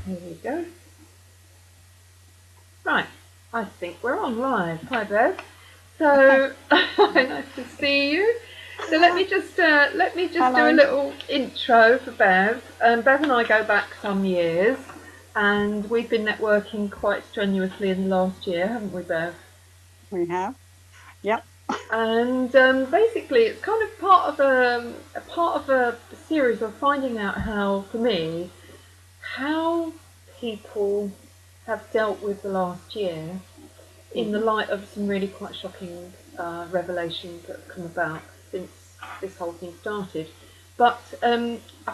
Here we go. Right, I think we're on live. Hi, Bev. So nice to see you. So let me just do a Hello. little intro for Bev. Bev and I go back some years, and we've been networking quite strenuously in the last year, haven't we, Bev? We have. Yep. And basically, it's kind of part of a series of finding out how, for me, how people have dealt with the last year in the Hmm. light of some really quite shocking revelations that have come about since this whole thing started. But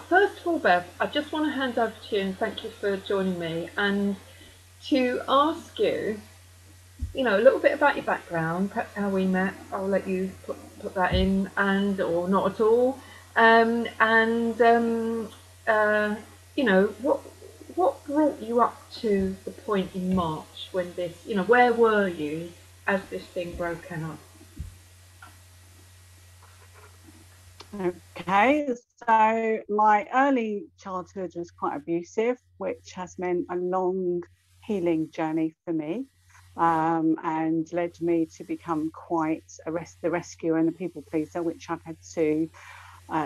first of all, Bev, I just want to hand over to you and thank you for joining me and to ask you, a little bit about your background, perhaps how we met. I'll let you put that in, and or not at all. And what brought you up to the point in March when this, where were you as this thing broke out? Okay. So my early childhood was quite abusive, which has meant a long healing journey for me, and led me to become quite the rescuer and the people pleaser, which I've had to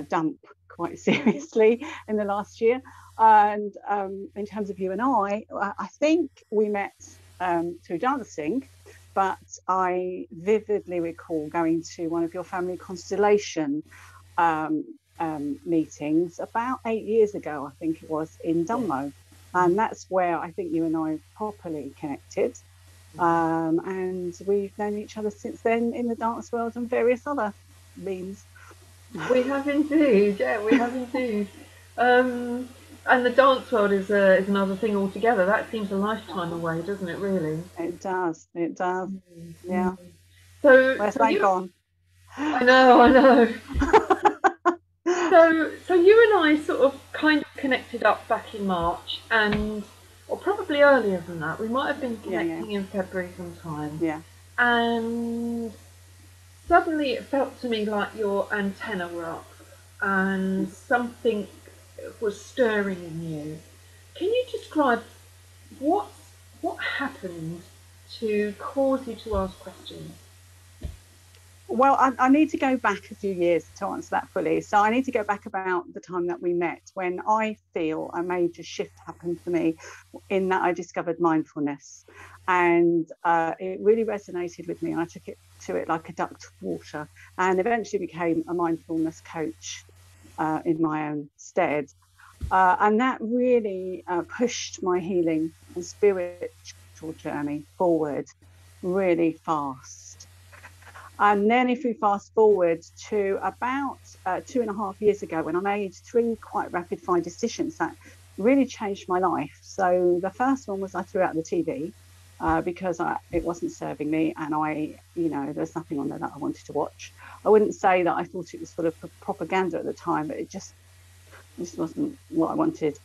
dump quite seriously in the last year. And in terms of you and I think we met through dancing, but I vividly recall going to one of your family constellation um, meetings about 8 years ago, I think it was, in Yeah. Dunmo. And that's where I think you and I properly connected. And we've known each other since then in the dance world and various other means. We have indeed, yeah, we have indeed. Um, and the dance world is another thing altogether. That seems a lifetime away, doesn't it? Really. It does. It does. Mm. Yeah. So, Where's so that you, gone? I know, I know. So you and I sort of kind of connected up back in March, or probably earlier than that. We might have been Yeah, yeah, connecting in February sometime, yeah. and suddenly it felt to me like your antenna were up, and something was stirring in you. Can you describe what what happened to cause you to ask questions? Well, I need to go back a few years to answer that fully. So I need to go back about the time that we met when I feel a major shift happened for me in that I discovered mindfulness. And it really resonated with me. And I took it to it like a duck to water and eventually became a mindfulness coach in my own stead. And that really pushed my healing and spiritual journey forward really fast. And then, if we fast forward to about 2.5 years ago, when I made three quite rapid fire decisions that really changed my life. So, the first one was I threw out the TV because it wasn't serving me, and there's nothing on there that I wanted to watch. I wouldn't say that I thought it was full of propaganda at the time, but it just wasn't what I wanted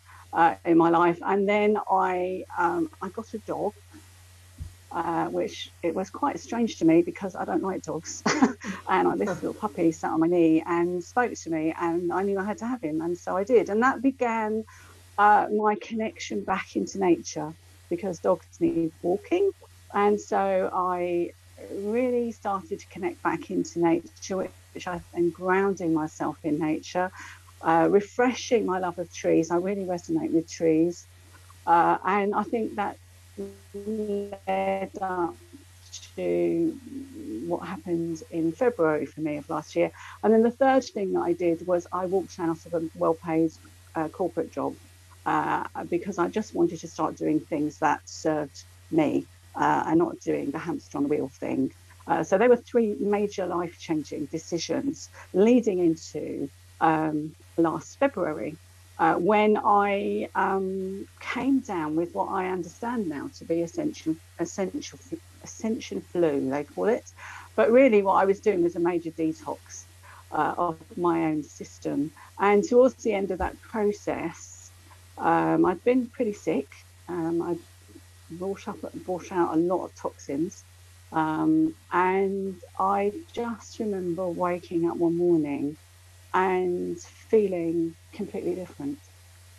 in my life. And then I got a dog, which it was quite strange to me because I don't like dogs. And this little puppy sat on my knee and spoke to me, and I knew I had to have him, and so I did. And that began my connection back into nature because dogs need walking, and so I really started to connect back into nature, which I and grounding myself in nature, refreshing my love of trees. I really resonate with trees, and I think that led up to what happened in February for me of last year. And then the third thing that I did was I walked out of a well paid corporate job because I just wanted to start doing things that served me and not doing the hamster on the wheel thing. So there were three major life changing decisions leading into last February when I came down with what I understand now to be ascension flu, they call it. But really, what I was doing was a major detox of my own system. And towards the end of that process, I'd been pretty sick. I brought out a lot of toxins. And I just remember waking up one morning and feeling completely different.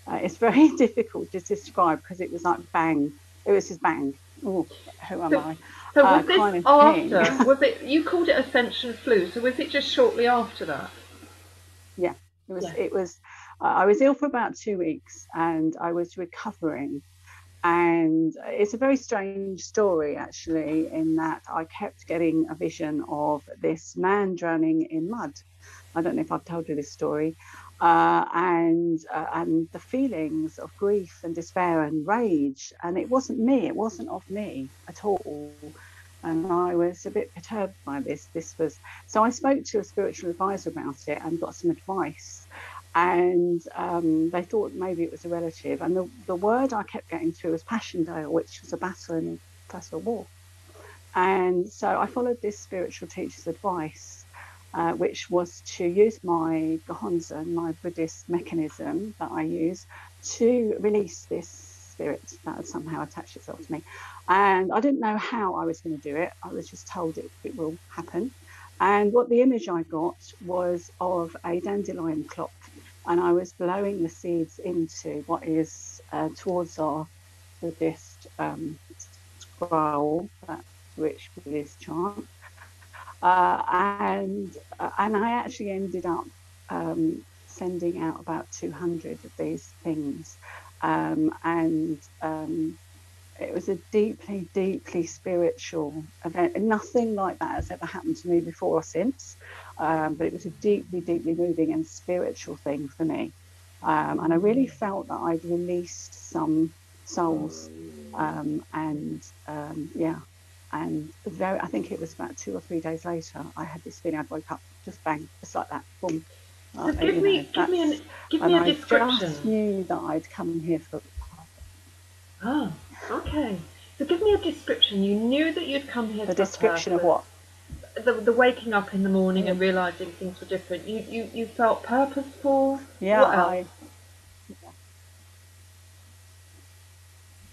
It's very difficult to describe because it was like bang. It was just bang. Oh, who am So, I? so was this Kind of thing. after? Was it? You called it ascension flu. So was it just shortly after that? Yeah, it was. Yeah. It was. I was ill for about 2 weeks, and I was recovering. And it's a very strange story, actually, in that I kept getting a vision of this man drowning in mud. I don't know if I've told you this story, and the feelings of grief and despair and rage. And it wasn't me; it wasn't of me at all. And I was a bit perturbed by this. This was so I spoke to a spiritual advisor about it and got some advice. And they thought maybe it was a relative. And the word I kept getting through was Passchendaele, which was a battle in the First World War. And so I followed this spiritual teacher's advice, which was to use my Gohonzon, my Buddhist mechanism that I use, to release this spirit that had somehow attached itself to me. And I didn't know how I was going to do it. I was just told it will happen. And what the image I got was of a dandelion clock. And I was blowing the seeds into what is towards our Buddhist scroll, that rich Buddhist chant. And I actually ended up sending out about 200 of these things, and it was a deeply, deeply spiritual event. Nothing like that has ever happened to me before or since, but it was a deeply, deeply moving and spiritual thing for me. And I really felt that I'd released some souls, yeah. And I think it was about 2 or 3 days later, I had this feeling. I'd woke up, just bang, just like that, boom. So give me, give And me a I description. just knew that I'd come here for. Oh, okay. So give me a description. You knew that you'd come here The for a description of purpose. what? The waking up in the morning Yeah, and realizing things were different. You felt purposeful. yeah, What else?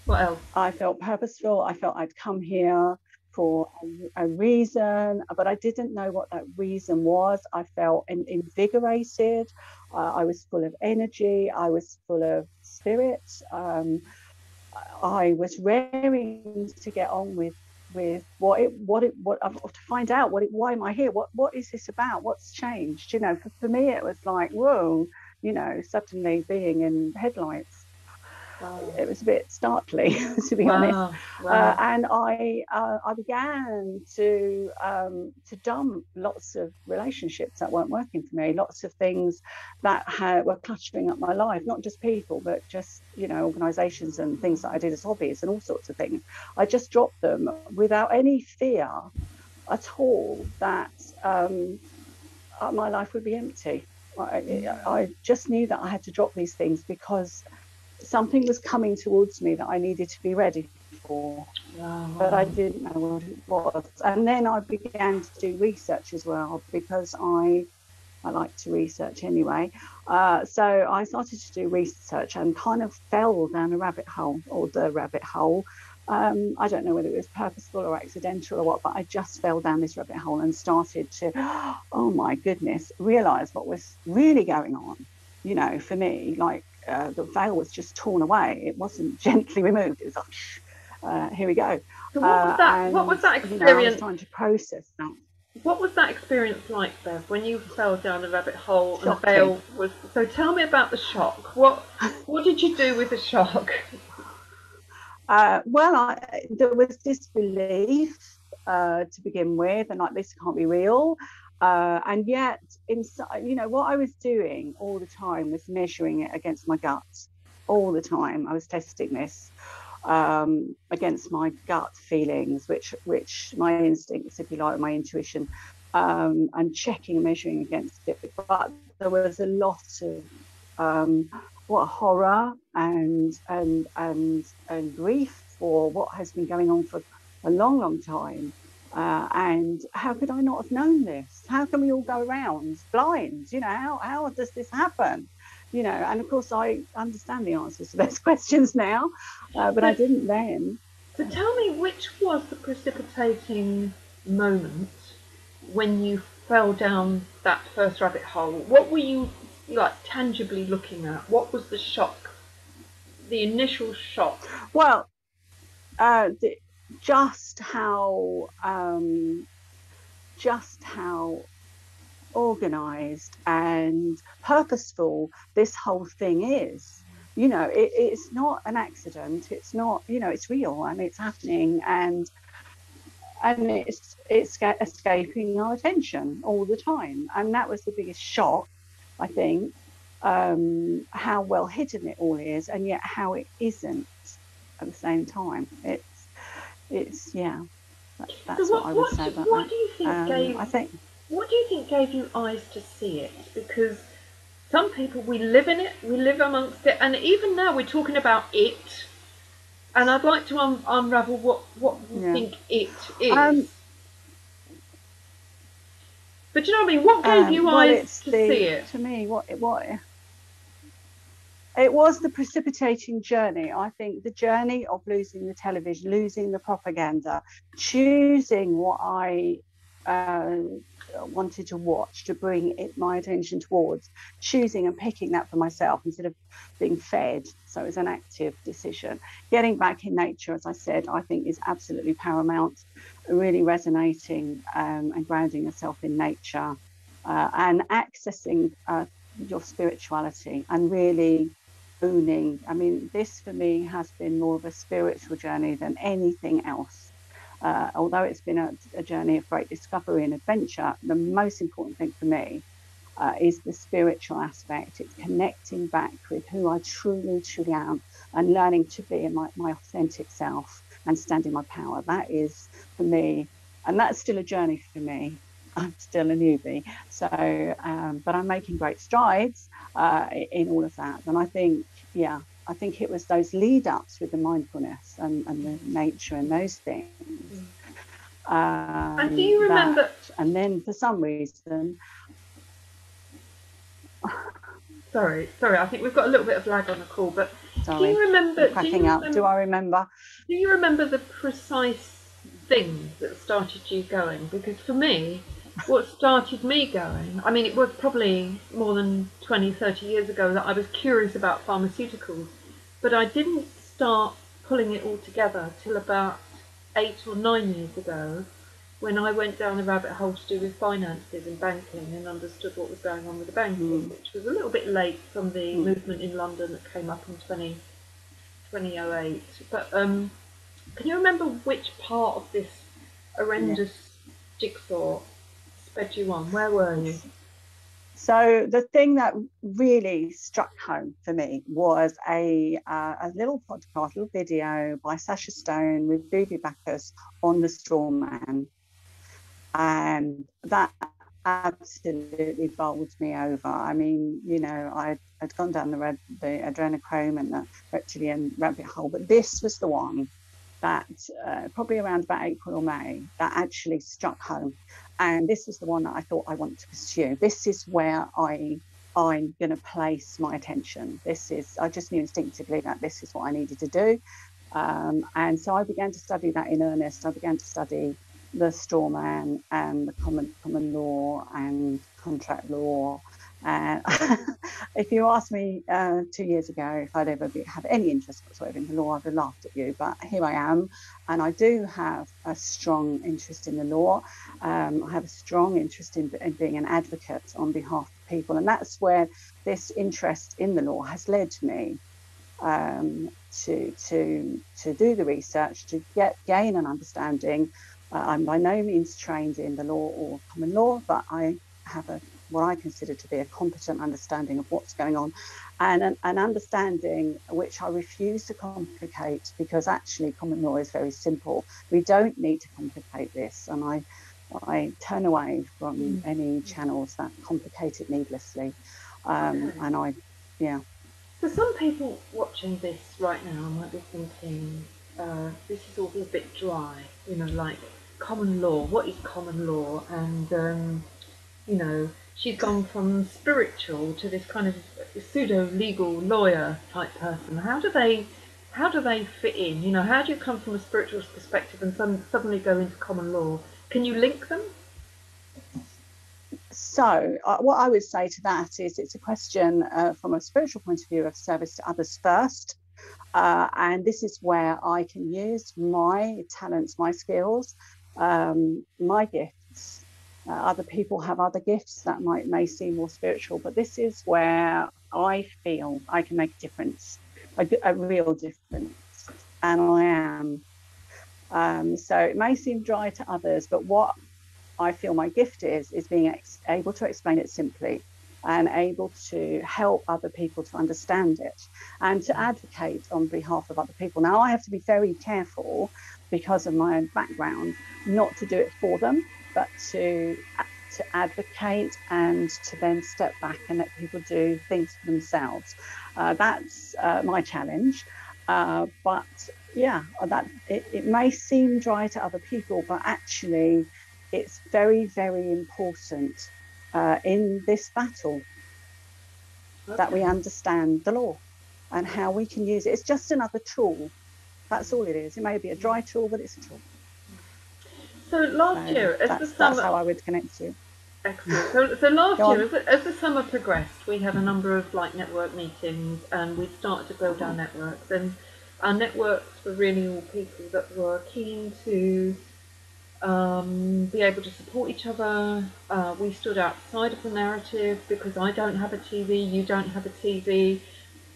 What else? I felt purposeful. I felt I'd come here for a reason, but I didn't know what that reason was. I felt invigorated. I was full of energy. I was full of spirit. I was raring to get on with what to find out why am I here? What is this about? What's changed? For me, it was like, whoa, suddenly being in headlights. Wow. It was a bit startling, to be honest. Wow. Wow. And I began to dump lots of relationships that weren't working for me, lots of things that were cluttering up my life, not just people, but just organisations and things that I did as hobbies and all sorts of things. I just dropped them without any fear at all that my life would be empty. I just knew that I had to drop these things because something was coming towards me that I needed to be ready for, Wow. but I didn't know what it was. And then I began to do research as well because I like to research anyway. So I started to do research and kind of fell down a rabbit hole, or the rabbit hole. I don't know whether it was purposeful or accidental or what, but I just fell down this rabbit hole and started to, oh my goodness, realize what was really going on, for me. Like, the veil was just torn away. It wasn't gently removed. It was like, here we go. So what was that experience? I was trying to process that. What was that experience like, Bev, when you fell down the rabbit hole and the Shocking. veil was? So tell me about the shock. What did you do with the shock? Well, there was disbelief to begin with, and like, this can't be real. And yet, inside, what I was doing all the time was measuring it against my gut. All the time, I was testing this against my gut feelings, which my instincts, if you like, my intuition, and checking and measuring against it. But there was a lot of horror and grief for what has been going on for a long, long time. And how could I not have known this? How can we all go around blind? How does this happen? And of course I understand the answers to those questions now, but I didn't then. So tell me, which was the precipitating moment when you fell down that first rabbit hole? What were you like tangibly looking at? What was the shock the initial shock? Well, just how organized and purposeful this whole thing is. You know, it's not an accident. It's not, you know, it's real and it's happening, and it's escaping our attention all the time. And that was the biggest shock, I think, how well hidden it all is, and yet how it isn't at the same time. It's yeah, that's So what I would say about what that. do you think gave I think what do you think gave you eyes to see it? Because some people, we live in it, we live amongst it, and even now we're talking about it. And I'd like to unravel what you think it is. But you know what I mean? What gave you well, eyes it's to see it? to me what it was the precipitating journey. I think the journey of losing the television, losing the propaganda, choosing what I wanted to watch, to bring my attention towards, choosing and picking that for myself instead of being fed. So it was an active decision. Getting back in nature, as I said, I think is absolutely paramount. Really resonating and grounding yourself in nature, and accessing your spirituality and really owning. I mean, this for me has been more of a spiritual journey than anything else. Although it's been a journey of great discovery and adventure, the most important thing for me is the spiritual aspect. It's connecting back with who I truly, truly am, and learning to be my authentic self and stand in my power. That is for me, and that's still a journey for me. I'm still a newbie, so but I'm making great strides in all of that. And I think, yeah, I think it was those lead ups with the mindfulness and the nature and those things. And do you remember? And then for some reason, Sorry. I think we've got a little bit of lag on the call, but sorry, do you remember? cracking up. Do I remember? Do you remember the precise thing that started you going? Because for me, what started me going, I mean, it was probably more than 20, 30 years ago that I was curious about pharmaceuticals, but I didn't start pulling it all together till about 8 or 9 years ago, when I went down the rabbit hole to do with finances and banking and understood what was going on with the banking, which was a little bit late from the movement in London that came up in 2008. But can you remember which part of this horrendous jigsaw sped you on? Where were you? So the thing that really struck home for me was a little podcast, little video by Sasha Stone with Booby Bacchus on the straw man, and that absolutely bowled me over. I mean, you know, I'd gone down the adrenochrome and the reptilian rabbit hole, but this was the one that probably around about April or May that actually struck home. And this is the one that I thought I want to pursue. This is where I'm going to place my attention. I just knew instinctively that this is what I needed to do. And so I began to study that in earnest. I began to study the straw man and the common law and contract law. And if you asked me 2 years ago if I'd ever have any interest whatsoever in the law, I'd have laughed at you. But here I am, and I do have a strong interest in the law. I have a strong interest in being an advocate on behalf of people, and that's where this interest in the law has led me to do the research, to gain an understanding. I'm by no means trained in the law or common law, but I have what I consider to be a competent understanding of what's going on, and an understanding which I refuse to complicate, because actually common law is very simple. We don't need to complicate this, and I turn away from any channels that complicate it needlessly. And So some people watching this right now might be thinking, this is all a bit dry, you know, like common law. What is common law? And you know, she's gone from spiritual to this kind of pseudo legal lawyer type person. How do they fit in? You know, how do you come from a spiritual perspective and suddenly go into common law? Can you link them? So what I would say to that is, it's a question from a spiritual point of view of service to others first, And this is where I can use my talents, my skills, my gifts. Other people have other gifts that may seem more spiritual, but this is where I feel I can make a difference, a real difference, and I am. So it may seem dry to others, but what I feel my gift is being able to explain it simply and able to help other people to understand it and to advocate on behalf of other people. Now, I have to be very careful because of my background not to do it for them, but to advocate and to then step back and let people do things for themselves. That's my challenge. But yeah, it may seem dry to other people, but actually it's very, very important in this battle that we understand the law and how we can use it. It's just another tool. That's all it is. It may be a dry tool, but it's a tool. So last year, as the summer, that's how I would connect to. Excellent. So last year, as the summer progressed, we had a number of network meetings, and we started to build our networks. And our networks were really all people that were keen to be able to support each other. We stood outside of the narrative because I don't have a TV, you don't have a TV,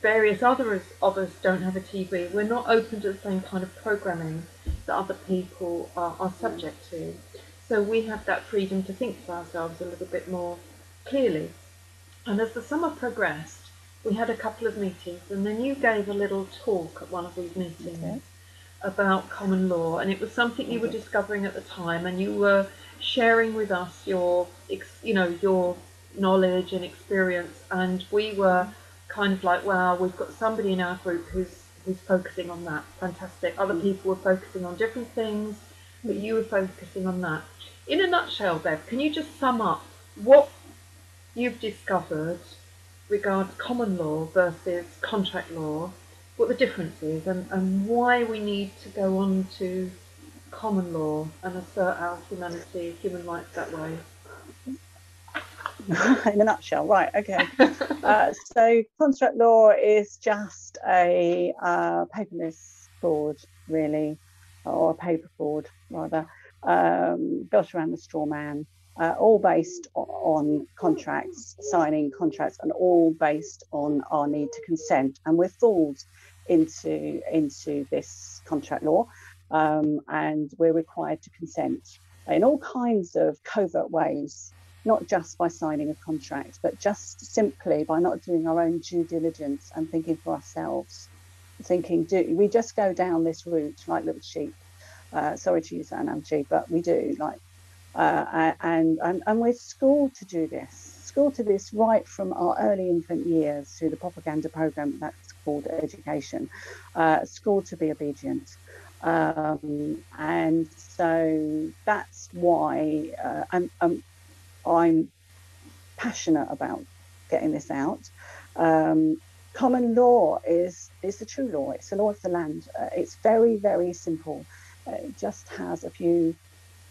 various others of us don't have a TV. We're not open to the same kind of programming that other people are subject to. So we have that freedom to think for ourselves a little bit more clearly. And as the summer progressed, we had a couple of meetings, and then you gave a little talk at one of these meetings about common law, and it was something you were discovering at the time, and you were sharing with us your knowledge and experience, and we were kind of like, wow, we've got somebody in our group who's focusing on that. Fantastic. Other people were focusing on different things, but you were focusing on that. In a nutshell, Bev, can you just sum up what you've discovered regards common law versus contract law, what the difference is, and why we need to go on to common law and assert our human rights that way? In a nutshell, right, okay. So contract law is just a paperless fraud, really, or a paper fraud, rather, built around the straw man, all based on contracts, signing contracts, and all based on our need to consent. And we're fooled into this contract law, and we're required to consent in all kinds of covert ways, not just by signing a contract, but just simply by not doing our own due diligence and thinking for ourselves, thinking, do we just go down this route like little sheep? Sorry to use that analogy, but we do, and we're schooled to do this right from our early infant years through the propaganda program that's called education, schooled to be obedient. And so that's why I'm passionate about getting this out. Common law is the true law. It's the law of the land. It's very, very simple. It just has a few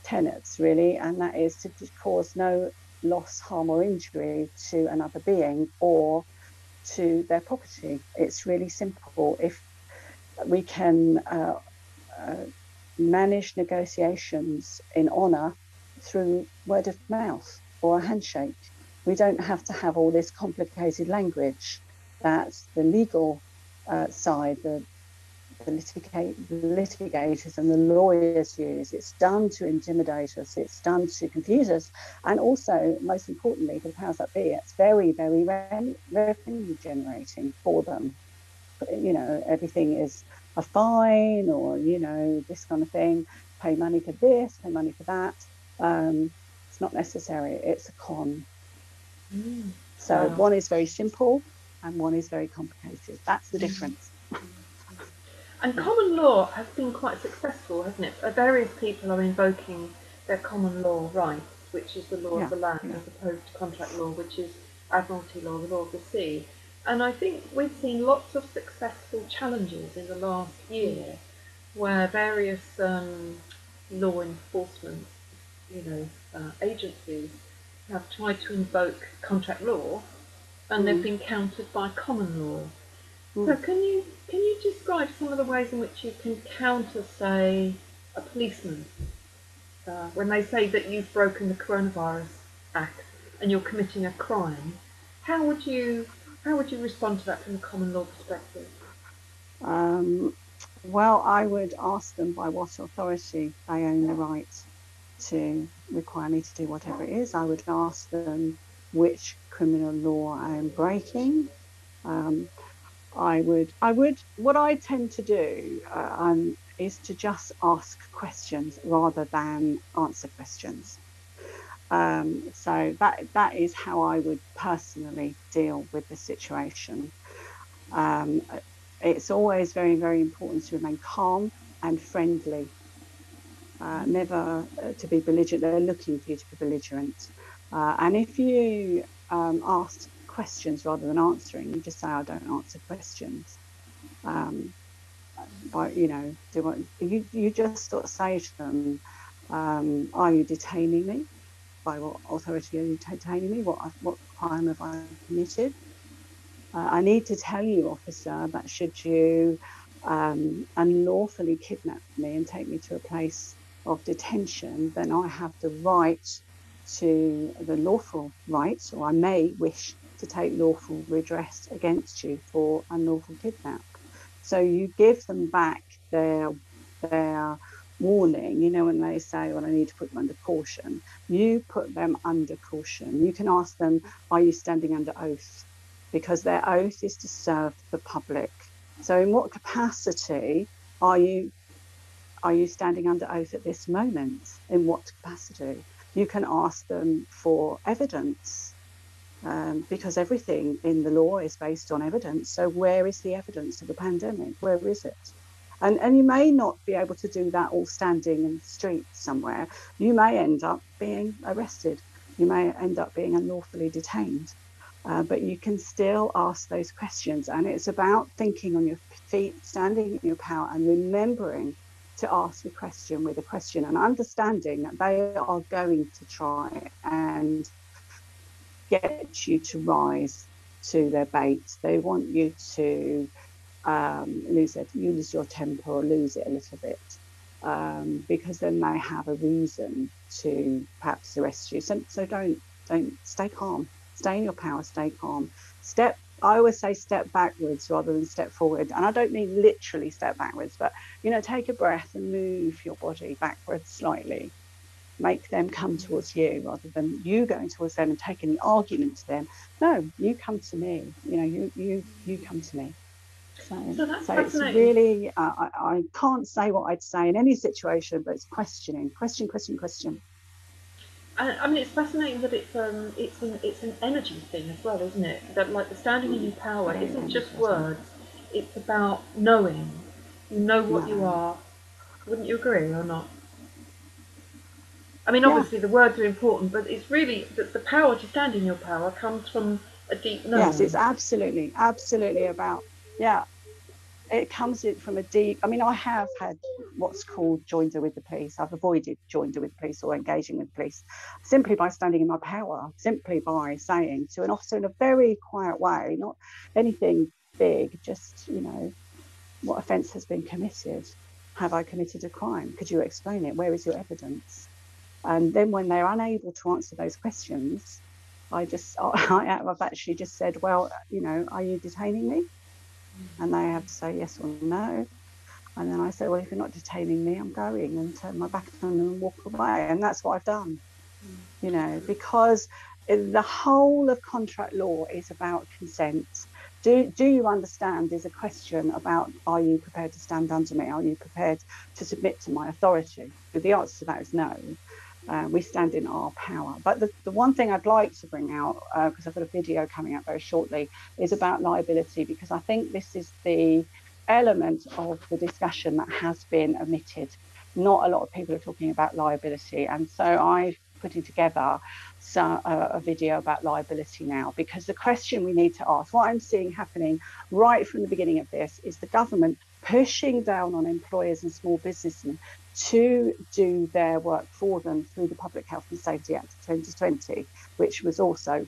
tenets, really, and that is to cause no loss, harm, or injury to another being or to their property. It's really simple. If we can manage negotiations in honour through word of mouth or a handshake, we don't have to have all this complicated language that the legal side, the litigators and the lawyers use. It's done to intimidate us, it's done to confuse us, and also, most importantly, for the powers that be, it's very, very revenue generating for them. Everything is a fine, or this kind of thing, pay money for this, pay money for that. It's not necessary, it's a con. So one is very simple and one is very complicated. That's the difference. And common law has been quite successful, hasn't it? Various people are invoking their common law rights, which is the law of the land, as opposed to contract law, which is admiralty law, the law of the sea. And I think we've seen lots of successful challenges in the last year where various law enforcement agencies have tried to invoke contract law, and they've been countered by common law. So can you describe some of the ways in which you can counter, say, a policeman when they say that you've broken the Coronavirus Act and you're committing a crime? How would you respond to that from a common law perspective? Well, I would ask them by what authority they own the right to require me to do whatever it is. I would ask them which criminal law I am breaking. Um, what I tend to do is to just ask questions rather than answer questions. So that is how I would personally deal with the situation. Um, it's always very, very important to remain calm and friendly, never to be belligerent. They're looking for you to be belligerent. And if you ask questions rather than answering, you just say, I don't answer questions. But, you just sort of say to them, are you detaining me? By what authority are you detaining me? What crime have I committed? I need to tell you, officer, that should you unlawfully kidnap me and take me to a place of detention, then I have the right to the lawful right, or I may wish to take lawful redress against you for unlawful kidnap. So you give them back their warning. When they say, well, I need to put them under caution, you put them under caution. You can ask them, are you standing under oath? Because their oath is to serve the public. So in what capacity are you standing under oath at this moment? In what capacity? You can ask them for evidence, because everything in the law is based on evidence. So where is the evidence of the pandemic? Where is it? And you may not be able to do that all standing in the street somewhere. You may end up being arrested. You may end up being unlawfully detained. But you can still ask those questions. And it's about thinking on your feet, standing in your power, and remembering to ask a question with a question, and understanding that they are going to try and get you to rise to their bait. They want you to lose your temper or lose it a little bit, because then they have a reason to perhaps arrest you. So don't stay calm, stay in your power, stay calm. I always say step backwards rather than step forward, and I don't mean literally step backwards, but take a breath and move your body backwards slightly. Make them come towards you rather than you going towards them and taking the argument to them. No, you come to me. You come to me. So that's So it's fascinating. really, I can't say what I'd say in any situation, but it's questioning, question, question, question. I mean, it's fascinating that it's an energy thing as well, isn't it? That like the standing in your power It is isn't energy, just isn't it? words; it's about knowing. You know what you No. are. Wouldn't you agree or not? I mean, Yeah. obviously the words are important, but it's really that the power to stand in your power comes from a deep Yes, it's knowing. absolutely about, yeah, it comes from a deep, I have had what's called joinder with the police. I've avoided joinder with the police or engaging with the police simply by standing in my power, simply by saying to an officer in a very quiet way, not anything big, just, what offence has been committed? Have I committed a crime? Could you explain it? Where is your evidence? And then when they're unable to answer those questions, I've actually just said, well, are you detaining me? And they have to say yes or no. And then I said, well, if you're not detaining me, I'm going, and turn my back on them and walk away. And that's what I've done, because the whole of contract law is about consent. Do you understand? There's a question about, are you prepared to stand under me? Are you prepared to submit to my authority? The answer to that is no. We stand in our power. But the one thing I'd like to bring out, because I've got a video coming out very shortly, is about liability, because I think this is the element of the discussion that has been omitted. Not a lot of people are talking about liability. And so I've putting together a video about liability now, because the question we need to ask, what I'm seeing happening right from the beginning of this, is the government pushing down on employers and small businessmen to do their work for them through the Public Health and Safety Act of 2020, which was also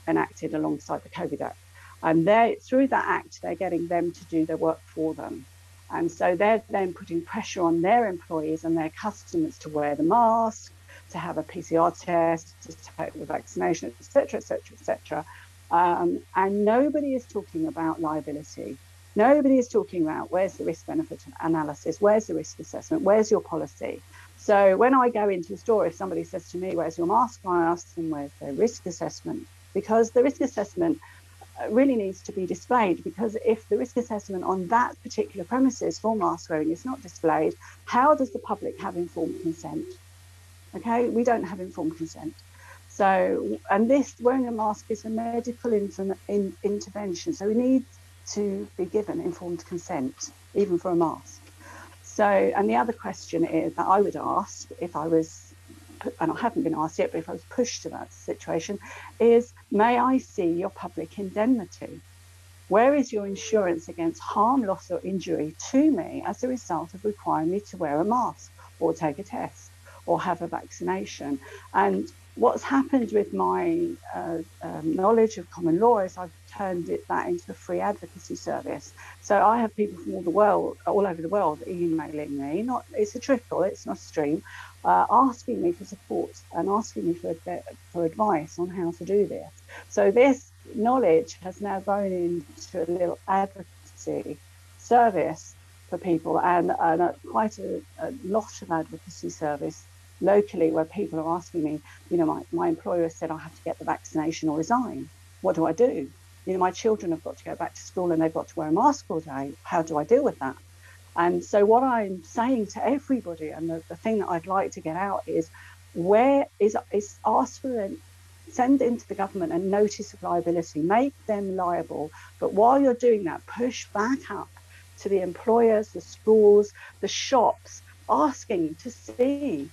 enacted alongside the COVID Act. And through that act, they're getting them to do their work for them. And so they're then putting pressure on their employees and their customers to wear the mask, to have a PCR test, to take the vaccination, etc., etc., etc. And nobody is talking about liability. Nobody is talking about where's the risk benefit analysis, where's the risk assessment, where's your policy. So when I go into a store, if somebody says to me, where's your mask, I ask them, where's their risk assessment? Because the risk assessment really needs to be displayed, because if the risk assessment on that particular premises for mask wearing is not displayed, how does the public have informed consent? Okay, we don't have informed consent. So, and this wearing a mask is a medical intervention. So we need to be given informed consent, even for a mask. So, and the other question is that I would ask if I was, and I haven't been asked yet, but if I was pushed to that situation, is, may I see your public indemnity? Where is your insurance against harm, loss, or injury to me as a result of requiring me to wear a mask or take a test or have a vaccination? And what's happened with my knowledge of common law is I've turned that into a free advocacy service. So I have people from all over the world, emailing me. It's a trickle, it's not a stream, asking me for support and asking me for advice on how to do this. So this knowledge has now grown into a little advocacy service for people, and quite a lot of advocacy service locally, where people are asking me, my employer has said I have to get the vaccination or resign. What do I do? My children have got to go back to school and they've got to wear a mask all day. How do I deal with that? And so what I'm saying to everybody, and the thing that I'd like to get out is, ask for them, send into the government a notice of liability, make them liable. But while you're doing that, push back up to the employers, the schools, the shops, asking to see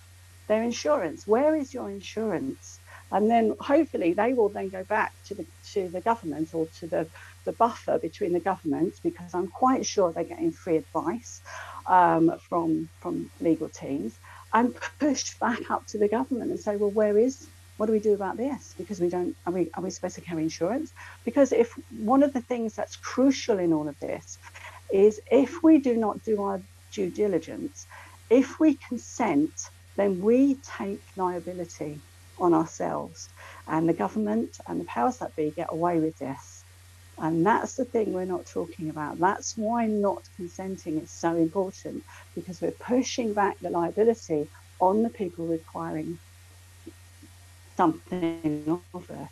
their insurance. Where is your insurance? And then hopefully they will then go back to the government, or to the buffer between the governments, because I'm quite sure they're getting free advice from legal teams, and push back up to the government and say, well, what do we do about this? Because are we supposed to carry insurance? Because if one of the things that's crucial in all of this is, if we do not do our due diligence, if we consent, then we take liability on ourselves, and the government and the powers that be get away with this. And that's the thing we're not talking about. That's why not consenting is so important, because we're pushing back the liability on the people requiring something of us.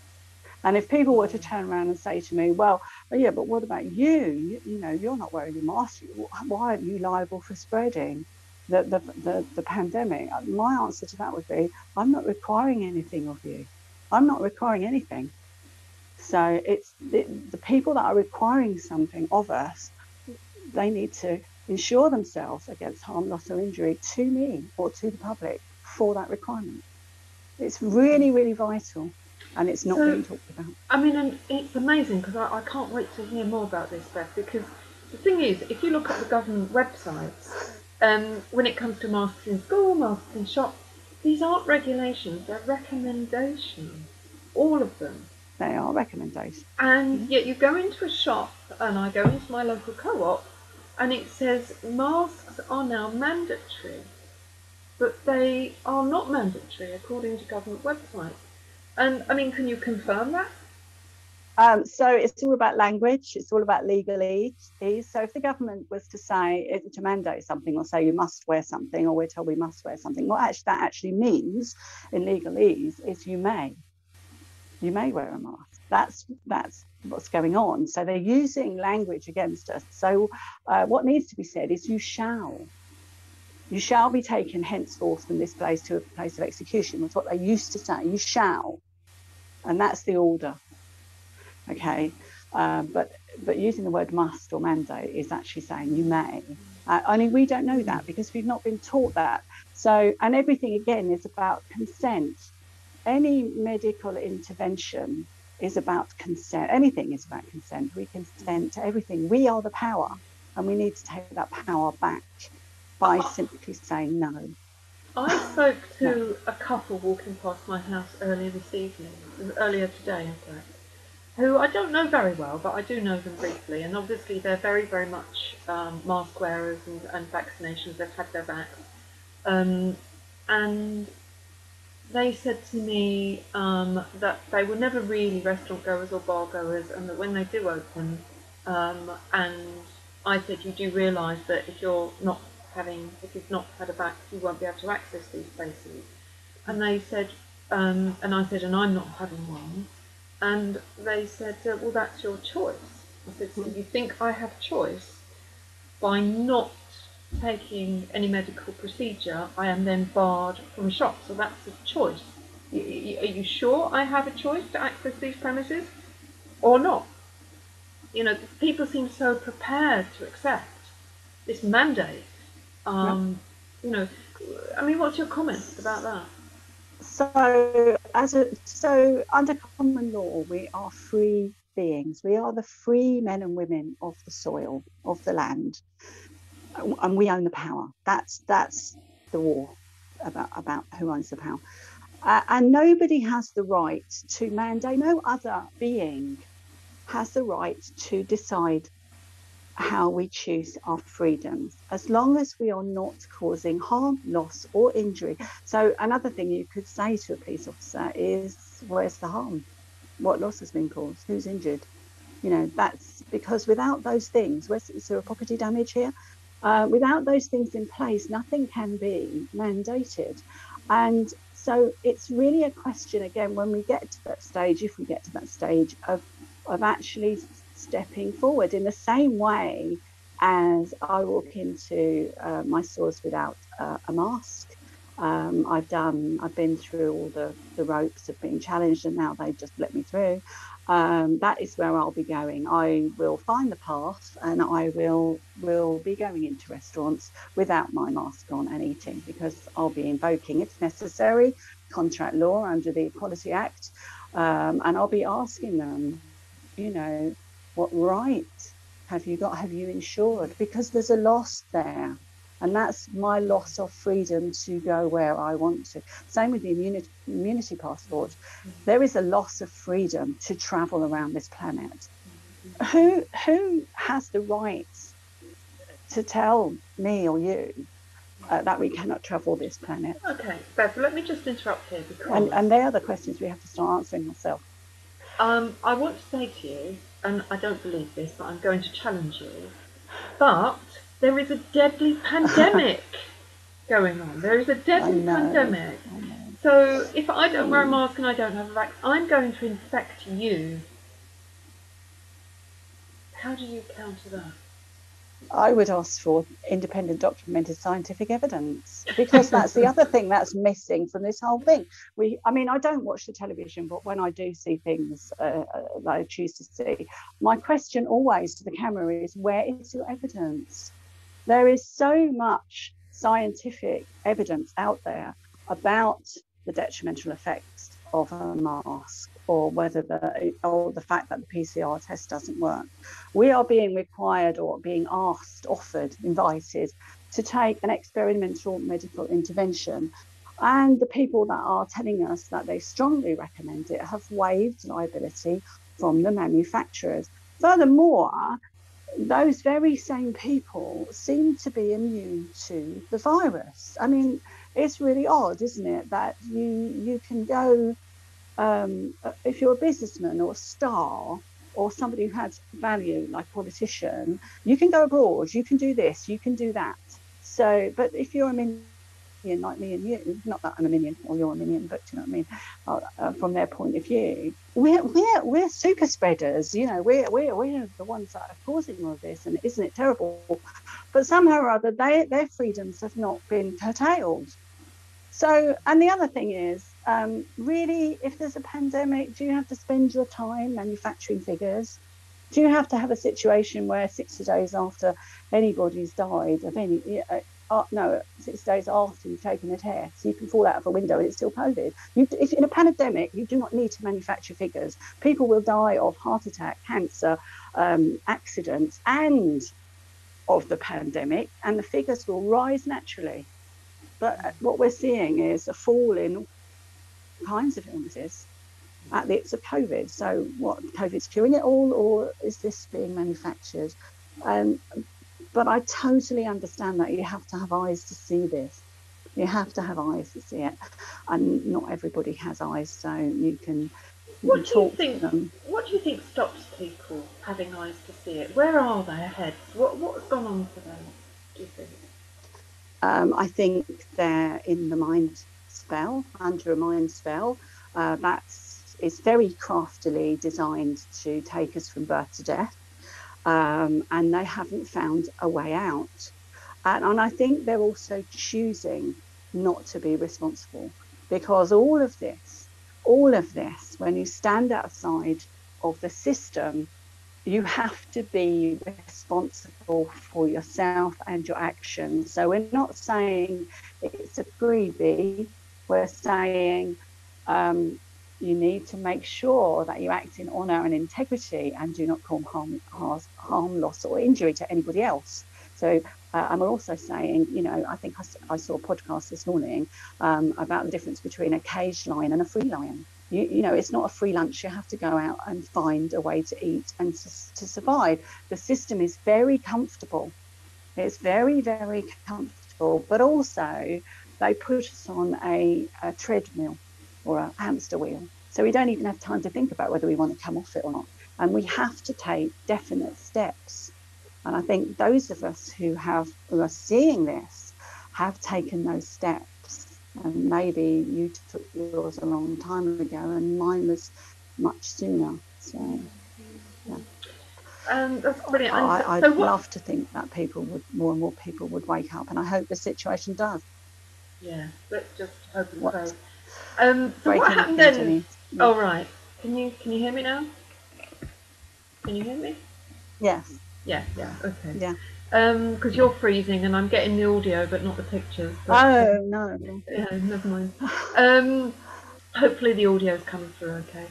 And if people were to turn around and say to me, well, yeah, but what about you? You're not wearing a mask. Why aren't you liable for spreading the pandemic? My answer to that would be, I'm not requiring anything of you. I'm not requiring anything. So it's the people that are requiring something of us, they need to insure themselves against harm, loss, or injury to me or to the public for that requirement. It's really, really vital, and it's not being talked about. I mean, and it's amazing, because I can't wait to hear more about this, Beth, because the thing is, if you look at the government websites, when it comes to masks in school, masks in shops, these aren't regulations, they're recommendations, all of them. They are recommendations. And yet you go into a shop, and I go into my local co-op, and it says masks are now mandatory, but they are not mandatory according to government websites. And I mean, can you confirm that? So it's all about language. It's all about legalese. So if the government was to mandate something, or say you must wear something, or we're told we must wear something, what that actually means in legalese is you may wear a mask. That's what's going on. So they're using language against us. So what needs to be said is, you shall be taken henceforth from this place to a place of execution, was what they used to say. You shall. And that's the order. Okay. But using the word must or mandate is actually saying you may. I mean, we don't know that, because we've not been taught that. So, and everything again is about consent. Any medical intervention is about consent. Anything is about consent. We consent to everything. We are the power, and we need to take that power back by simply saying no. I spoke to a couple walking past my house earlier today, in fact, who I don't know very well, but I do know them briefly, and obviously they're very, very much mask wearers and vaccinations. They've had their vax, and they said to me that they were never really restaurant goers or bar goers, and that when they do open, and I said, you do realise that if you've not had a vax, you won't be able to access these places. And they said, and I said, and I'm not having one. And they said, well, that's your choice. I said, so you think I have choice by not taking any medical procedure? I am then barred from shop. So that's a choice. Are you sure I have a choice to access these premises or not? You know, people seem so prepared to accept this mandate. Yep. You know, I mean, what's your comment about that? So under common law, we are free beings. We are the free men and women of the soil, of the land, and we own the power. That's the war about who owns the power. And nobody has the right to mandate. No other being has the right to decide how we choose our freedoms, as long as we are not causing harm, loss, or injury. So another thing you could say to a police officer is, where's the harm? What loss has been caused? Who's injured? You know, that's because without those things, is there a property damage here? Without those things in place, nothing can be mandated. And so it's really a question, again, when we get to that stage, if we get to that stage of actually stepping forward in the same way as I walk into my stores without a mask. I've been through all the ropes of being challenged, and now they just let me through. That is where I'll be going. I will find the path, and I will be going into restaurants without my mask on and eating, because I'll be invoking, if necessary, contract law under the Equality Act, and I'll be asking them, you know, what right have you got? Have you insured? Because there's a loss there. And that's my loss of freedom to go where I want to. Same with the immunity passport. There is a loss of freedom to travel around this planet. Who has the right to tell me or you that we cannot travel this planet? Okay, Bev, let me just interrupt here because And they are the questions we have to start answering ourselves. I want to say to you, and I don't believe this, but I'm going to challenge you, but there is a deadly pandemic going on. There is a deadly pandemic. So if I don't wear a mask and I don't have a vaccine, I'm going to infect you. How do you counter that? I would ask for independent documented scientific evidence, because that's the other thing that's missing from this whole thing. I don't watch the television, but when I do see things that I choose to see, my question always to the camera is, where is your evidence? There is so much scientific evidence out there about the detrimental effects of a mask, or the fact that the PCR test doesn't work. We are being required, or being asked, offered, invited to take an experimental medical intervention. And the people that are telling us that they strongly recommend it have waived liability from the manufacturers. Furthermore, those very same people seem to be immune to the virus. I mean, it's really odd, isn't it, that you can go, if you're a businessman or a star or somebody who has value, like a politician, you can go abroad, you can do this, you can do that. So, but if you're a minion like me and you, not that I'm a minion or you're a minion, but you know what I mean, from their point of view, we're super spreaders. You know, we're the ones that are causing all of this, and isn't it terrible? But somehow or other, their freedoms have not been curtailed. So, and the other thing is, really, if there's a pandemic, do you have to spend your time manufacturing figures? Do you have to have a situation where 60 days after anybody's died of any, no, 6 days after you've taken a test, you can fall out of a window and it's still COVID. If in a pandemic, you do not need to manufacture figures. People will die of heart attack, cancer, accidents, and of the pandemic, and the figures will rise naturally. But what we're seeing is a fall in all kinds of illnesses. at the it's of COVID. So what, COVID's curing it all, or is this being manufactured? But I totally understand that you have to have eyes to see this. You have to have eyes to see it, and not everybody has eyes, so you can What do you talk to think? them. What do you think stops people having eyes to see it? Where are their heads? What's gone on for them? Do you think? I think they're in the mind spell, under a mind spell. It's very craftily designed to take us from birth to death, and they haven't found a way out. And I think they're also choosing not to be responsible, because all of this, when you stand outside of the system, you have to be responsible for yourself and your actions. So we're not saying it's a freebie. We're saying you need to make sure that you act in honour and integrity and do not cause harm, loss, or injury to anybody else. So, and we're also saying, I think I saw a podcast this morning about the difference between a cage lion and a free lion. It's not a free lunch. You have to go out and find a way to eat and to survive. The system is very comfortable. It's very, very comfortable, but also they put us on a treadmill or a hamster wheel. So we don't even have time to think about whether we want to come off it or not. And we have to take definite steps. And I think those of us who are seeing this have taken those steps. And maybe you took yours a long time ago, and mine was much sooner. So, yeah. That's brilliant. I'd love to think that more and more people would wake up, and I hope the situation does. Yeah, let's just hope and pray. So Breaking what up happened again, then? Jenny. Yeah. Oh right. Can you hear me now? Can you hear me? Yes. Yeah. Okay. Yeah. Because you're freezing and I'm getting the audio but not the pictures. But, No. Yeah, never mind. Hopefully the audio's coming through okay.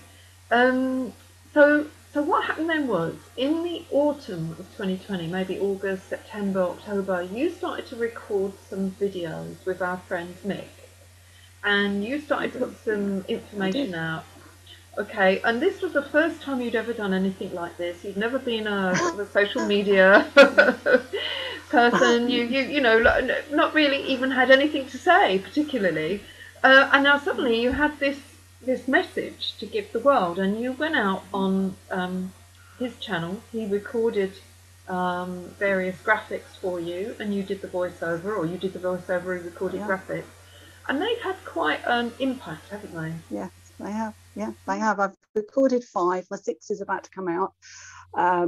So what happened then was, in the autumn of 2020, maybe August, September, October, you started to record some videos with our friend Mick. And you started to put some information out. Okay, and this was the first time you'd ever done anything like this. You'd never been a social media person. You know, not really even had anything to say particularly. And now suddenly you had this message to give the world, and you went out on his channel. He recorded various graphics for you, and you did the voiceover, or you did the voiceover and recorded graphics. And they've had quite an impact, haven't they? Yes, they have. Yeah, they have. I've recorded 5. My 6 is about to come out.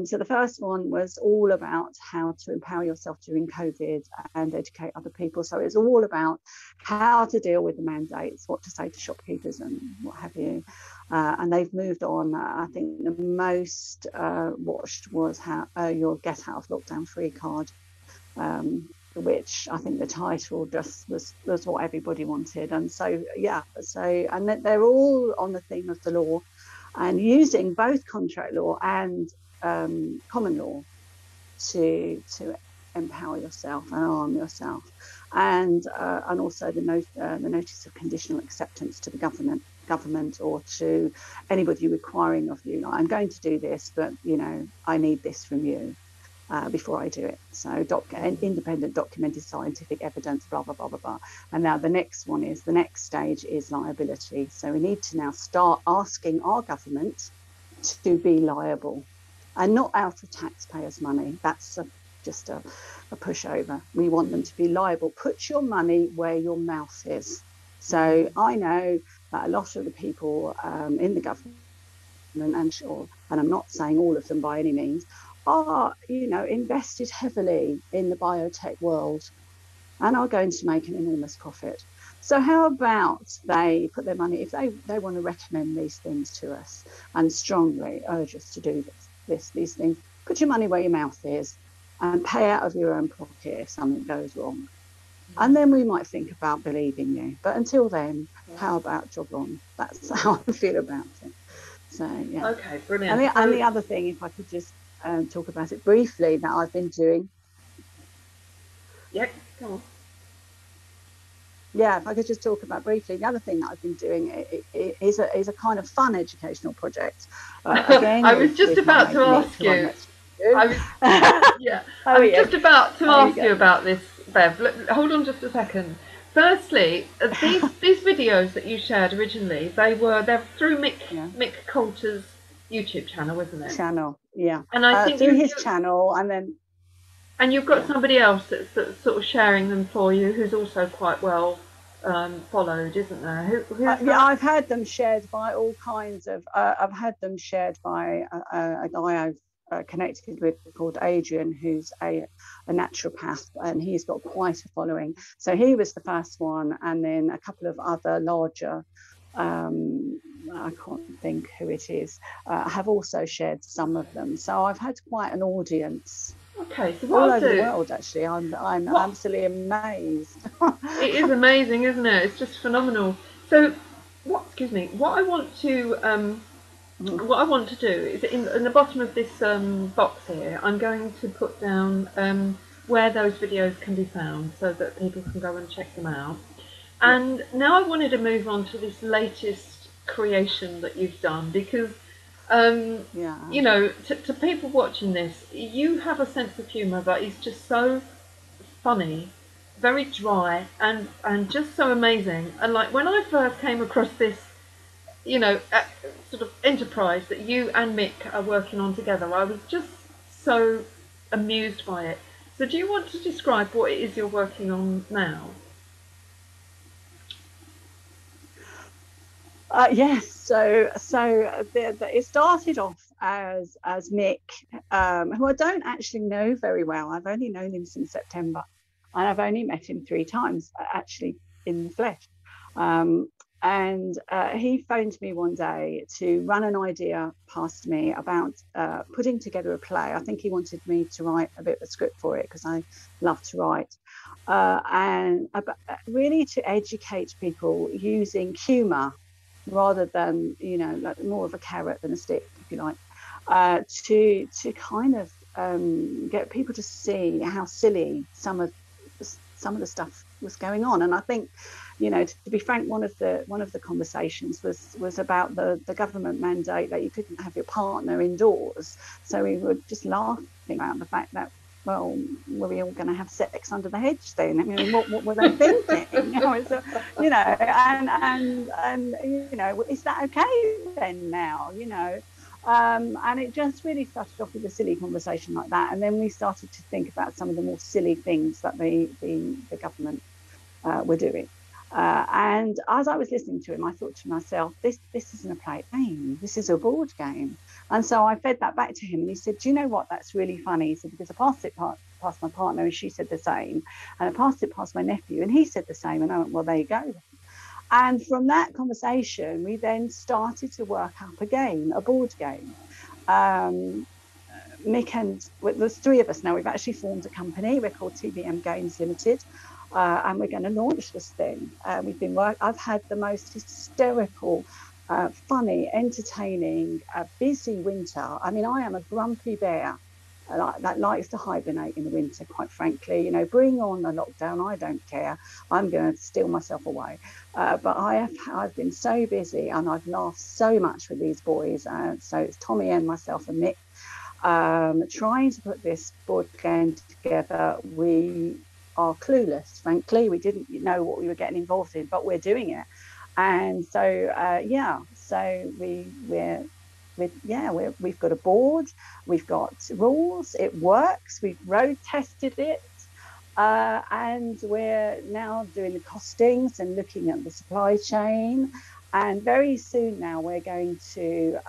So the first one was all about how to empower yourself during COVID and educate other people. So it's all about how to deal with the mandates, what to say to shopkeepers and what have you. And they've moved on. I think the most watched was how your Get Out of Lockdown Free card. Which I think the title just was what everybody wanted. And so, and they're all on the theme of the law and using both contract law and common law to empower yourself and arm yourself, and also the notice of conditional acceptance to the government or to anybody requiring of you, I'm going to do this, but I need this from you. Before I do it. So independent documented scientific evidence, blah, blah, blah, blah, blah. And now the next stage is liability. So we need to now start asking our government to be liable, and not out of taxpayers' money. That's just a pushover. We want them to be liable. Put your money where your mouth is. So I know that a lot of the people in the government, and I'm not saying all of them by any means, are invested heavily in the biotech world and are going to make an enormous profit. So how about they put their money, if they want to recommend these things to us and strongly urge us to do these things, put your money where your mouth is and pay out of your own pocket if something goes wrong. And then we might think about believing you. But until then, how about jog on? That's how I feel about it. So, yeah. Okay, brilliant. And the other thing, if I could just talk about it briefly, that I've been doing. Yeah, come on. Yeah, if I could just talk about briefly, the other thing that I've been doing is a kind of fun educational project. Again, I was just with my about mate to Mick, ask who I you. met through I you. was, yeah, How I are was you? just about to How are you ask you going? about this, Bev. Look, hold on just a second. Firstly, these videos that you shared originally, they're through Yeah, Mick Coulter's YouTube channel, isn't it? channel. Yeah, And I think through his channel, and then and you've got yeah. somebody else that's sort of sharing them for you, who's also quite well followed, isn't there? Who's Yeah, that? I've had them shared by all kinds of. I've had them shared by a guy I've connected with called Adrian, who's a naturopath, and he's got quite a following. So he was the first one, and then a couple of other larger. I can't think who it is. Have also shared some of them. So I've had quite an audience Okay, so what all I'll over the do, world. Actually, I'm what absolutely amazed. it is amazing, isn't it? It's just phenomenal. So, excuse me, what I want to do is in the bottom of this box here, I'm going to put down where those videos can be found so that people can go and check them out. Yeah, And now I wanted to move on to this latest creation that you've done because, yeah. you know, to people watching this, you have a sense of humour that is just so funny, very dry, and just so amazing. And like when I first came across this, you know, sort of enterprise that you and Mick are working on together, I was just so amused by it. So, do you want to describe what it is you're working on now? Yes, it started off as Mick, who I don't actually know very well. I've only known him since September, and I've only met him 3 times actually in the flesh. Um, and he phoned me one day to run an idea past me about putting together a play. I think he wanted me to write a bit of a script for it because I love to write. And really to educate people using humour rather than like more of a carrot than a stick, if you like, to kind of get people to see how silly some of the stuff was going on. And I think, to be frank, one of the conversations was about the government mandate that you couldn't have your partner indoors. So we were just laughing about the fact that, well, were we all going to have sex under the hedge then? I mean, what were they thinking? Is that okay then now? And it just really started off with a silly conversation like that, and then we started to think about some of the more silly things that the government were doing. And as I was listening to him, I thought to myself, this isn't a play game, this is a board game. And so I fed that back to him, and he said, do you know what, that's really funny. He said, because I passed it past my partner, and she said the same, and I passed it past my nephew, and he said the same. And I went, well, there you go. And from that conversation, we then started to work up a game, a board game. Mick and there's 3 of us now. We've actually formed a company. We're called TBM Games Limited, and we're going to launch this thing. I've had the most hysterical, funny, entertaining, busy winter. I mean, I am a grumpy bear that likes to hibernate in the winter, quite frankly. Bring on the lockdown, I don't care. I'm going to steal myself away. But I've been so busy, and I've laughed so much with these boys. So it's Tommy and myself and Mick trying to put this board game together. We are clueless, frankly. We didn't know what we were getting involved in, but we're doing it. And so so we've got a board, we've got rules, it works, we've road tested it, and we're now doing the costings and looking at the supply chain. And very soon now we're going to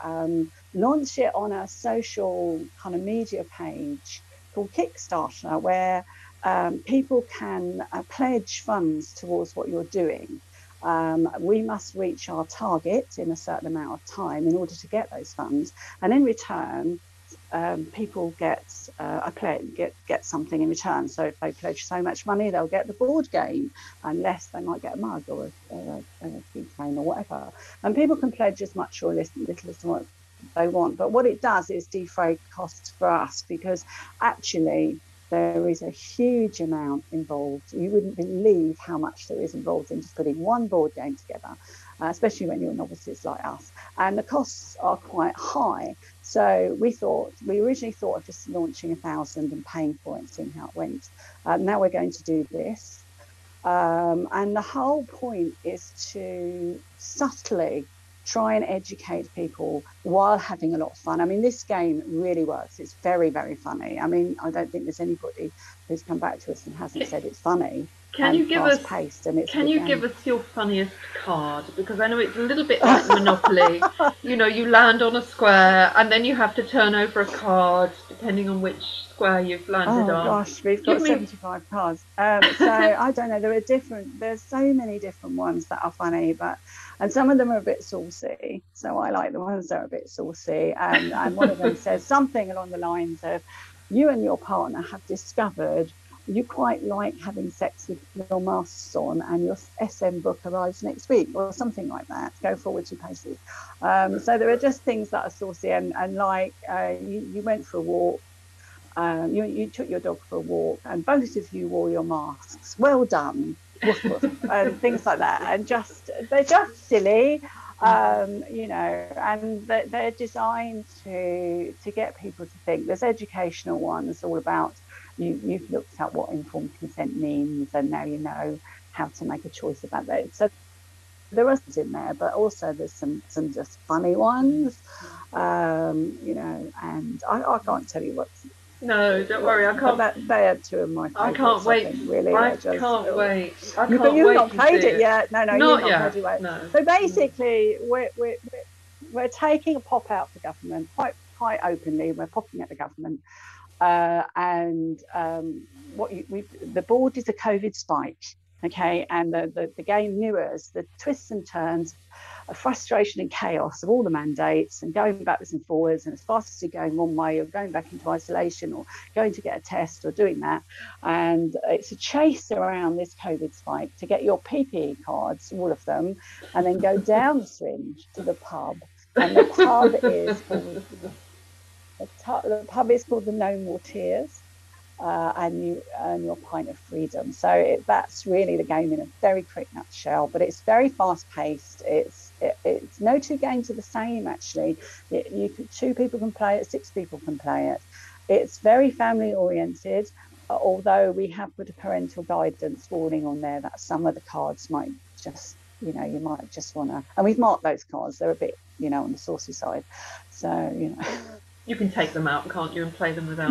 launch it on a social kind of media page called Kickstarter, where people can pledge funds towards what you're doing. We must reach our target in a certain amount of time in order to get those funds, and in return, people get something in return. So if they pledge so much money, they'll get the board game, and less, they might get a mug or a keychain or whatever. And people can pledge as much or little as they want. But what it does is defray costs for us, because actually There is a huge amount involved. You wouldn't believe how much there is involved in just putting one board game together, especially when you're novices like us. And the costs are quite high. So we originally thought of just launching 1,000 and paying for it and seeing how it went. Now we're going to do this. And the whole point is to subtly try and educate people while having a lot of fun. I mean, this game really works. It's very, very funny. I mean, I don't think there's anybody who's come back to us and hasn't said it's funny. Can you give us your funniest card? Because I know it's a little bit like Monopoly. You know, you land on a square and then you have to turn over a card depending on which square you've landed on. Oh gosh, we've got 75 cards. So I don't know. There's so many different ones that are funny, and some of them are a bit saucy. So I like the ones that are a bit saucy. And one of them says something along the lines of, "You and your partner have discovered you quite like having sex with your masks on, and your SM book arrives next week," or something like that. Go forward 2 pages. So there are just things that are saucy, and like you went for a walk. You took your dog for a walk, and both of you wore your masks. Well done, woof, woof, and things like that. And they're just silly, you know, and they're designed to get people to think. There's educational ones all about you've looked at what informed consent means, and now you know how to make a choice about that. So there are some in there, but also there's some just funny ones, you know. And I can't tell you what's. No, don't worry. I can't. They are 2 of my favourites. I can't wait. Really, I can't wait. But you've not played it yet. No, not you've not yet. played it. No. So basically, we're taking a pop out for government quite openly. We're popping at the government, and the board is a COVID spike. Okay, and the game mirrors the twists and turns, frustration and chaos of all the mandates, and going backwards and forwards, and as fast as you're going one way, you're going back into isolation or going to get a test or doing that. And it's a chase around this COVID spike to get your PPE cards, all of them, and then go down the syringe to the pub. And the pub is called the No More Tears. And you earn your pint of freedom. So that's really the game in a very quick nutshell. But it's very fast paced. It's no 2 games are the same. Actually, 2 people can play it, 6 people can play it. It's very family oriented. Although we have put a parental guidance warning on there that some of the cards might just, you know, you might just want to. And we've marked those cards. They're a bit, you know, on the saucy side. So you know. You can take them out, can't you, and play them without.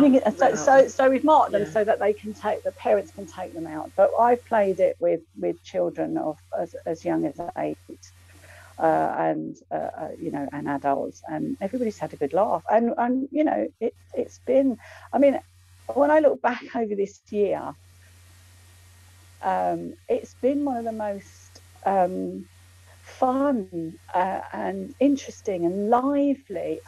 So we've marked them so that the parents can take them out. But I've played it with children of as young as 8, and you know, and adults, and everybody's had a good laugh. And you know, it's been. I mean, when I look back over this year, it's been one of the most fun and interesting and lively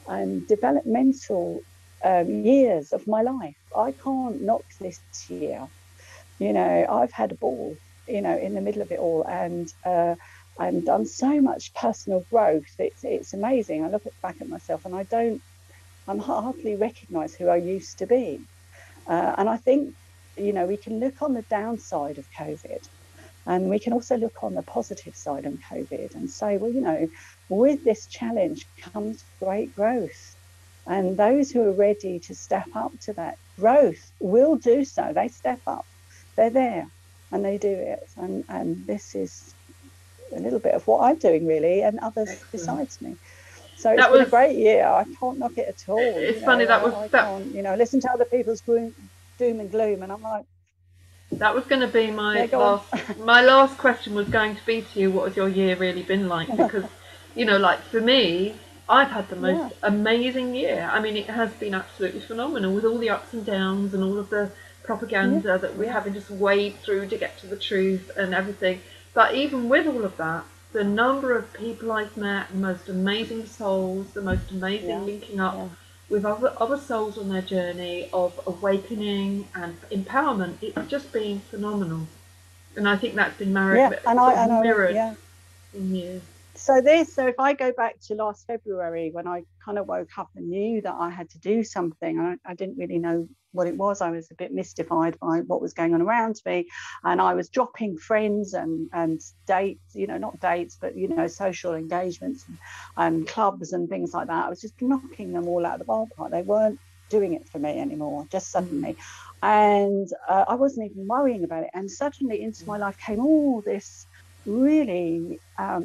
and developmental years of my life. I can't knock this year. You know, I've had a ball, you know, in the middle of it all, and done so much personal growth. It's amazing. I look back at myself and I hardly recognise who I used to be. And I think, you know, we can look on the downside of COVID, and we can also look on the positive side of COVID and say, well, you know, with this challenge comes great growth. And those who are ready to step up to that growth will do so. They step up. They're there and they do it. And this is a little bit of what I'm doing, really, and others besides me. So it's been a great year. I can't knock it at all. It's funny, I can't, you know, listen to other people's doom and gloom, and I'm like, that was going to be my last question was going to be to you, what has your year really been like? Because, you know, like for me, I've had the most amazing year. I mean, it has been absolutely phenomenal with all the ups and downs and all of the propaganda that we're having to wade through to get to the truth and everything. But even with all of that, the number of people I've met, the most amazing souls, the most amazing linking up with other souls on their journey of awakening and empowerment, it's just been phenomenal. And I think that's been mirrored in you. So if I go back to last February, when I kind of woke up and knew that I had to do something, I didn't really know what it was. I was a bit mystified by what was going on around me, and I was dropping friends and dates, not dates, but social engagements and clubs and things like that. I was just knocking them all out of the ballpark. They weren't doing it for me anymore, just suddenly. And I wasn't even worrying about it. And suddenly into my life came all this really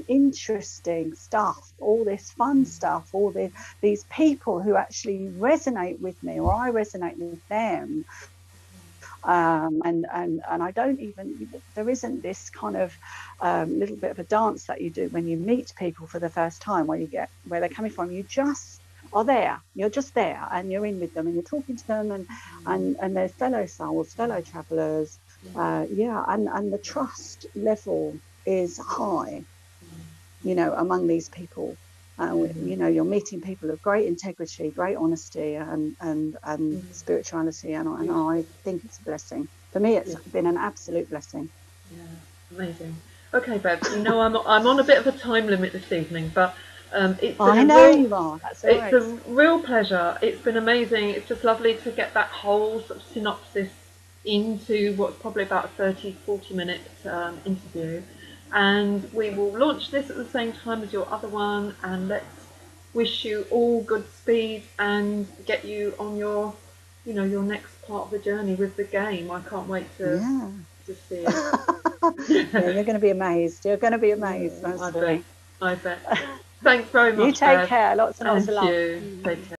interesting stuff, all this fun stuff, these people who actually resonate with me, or I resonate with them. And I don't even, there isn't this kind of little bit of a dance that you do when you meet people for the first time, where you get where they're coming from. You just are there, you're just there, and you're in with them, and you're talking to them, and they're fellow souls, fellow travelers. And the trust level is high, among these people. You're meeting people of great integrity, great honesty, and spirituality, and I think it's a blessing. For me, it's been an absolute blessing. Yeah, amazing. Okay, Bev, I'm on a bit of a time limit this evening, but it's been you are. That's all right. It's a real pleasure. It's been amazing. It's just lovely to get that whole sort of synopsis into what's probably about a 30-40 minute interview. And we will launch this at the same time as your other one, and let's wish you all good speed and get you on your next part of the journey with the game. I can't wait to see it. Yeah, you're going to be amazed. You're going to be amazed. I bet. Thanks very much. You take care. Lots and lots of love. You take care.